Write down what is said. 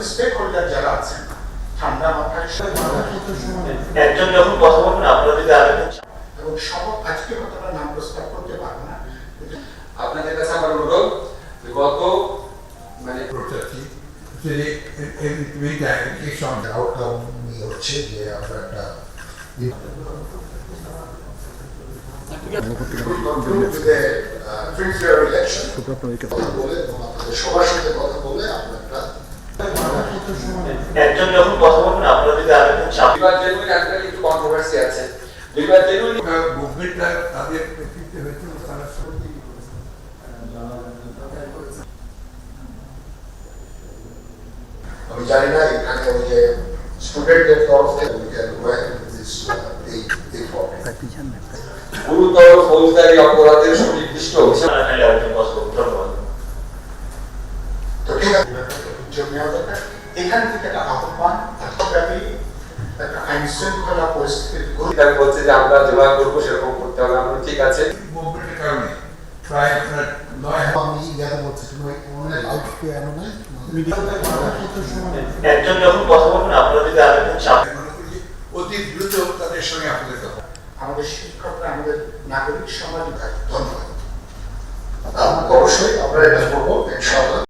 Stake holder যারা আছেন ঠান্ডা মাথায় একজন যখন কথা বলবেন আপনারা যদি আরেকজন এবং সব আজকে হয়তো আমরা নাম প্রস্তাব করতে পারবো না। আপনাদের কাছে আমার অনুরোধ গত মানে আউটকাম নিয়ে হচ্ছে যে আমরা একটা সবার সাথে কথা বলে আমরা একটা একজন যখন কথা বলবেন আপনারা যদি আরেকজন বিবাদ জেনুইন আজকাল একটু কন্ট্রোভার্সি আছে বিবাদ জেনুইন মুভমেন্টটা তাদের নেতৃত্বে হয়েছে তারা আমি জানি না এখানে ওই যে স্টুডেন্টদের তরফ থেকে গুরুতর ফৌজদারি অপরাধের সুনির্দিষ্ট আরেকজন কথা বলবেন। ধন্যবাদ। তো ঠিক আছে নেওয়া দরকার। এখান থেকে একটা আহ্বান রাষ্ট্রব্যাপী একটা আইন শৃঙ্খলা পরিস্থিতির তারা বলছে যে আমরা যেভাবে করবো সেরকম করতে হবে আমরা ঠিক আছে মুভমেন্টের কারণে প্রায় আপনার 9 আমি ইয়ার মধ্যে অনেক আউটকে আনো না একজন যখন কথা বলবেন আপনারা যদি আরেকজন মনে করি অতি দ্রুত তাদের সঙ্গে আপনাদের কথা আমাদের শিক্ষকরা আমাদের নাগরিক সমাজ ধন্যবাদ অবশ্যই আমরা এটা করবো ইনশাআল্লাহ।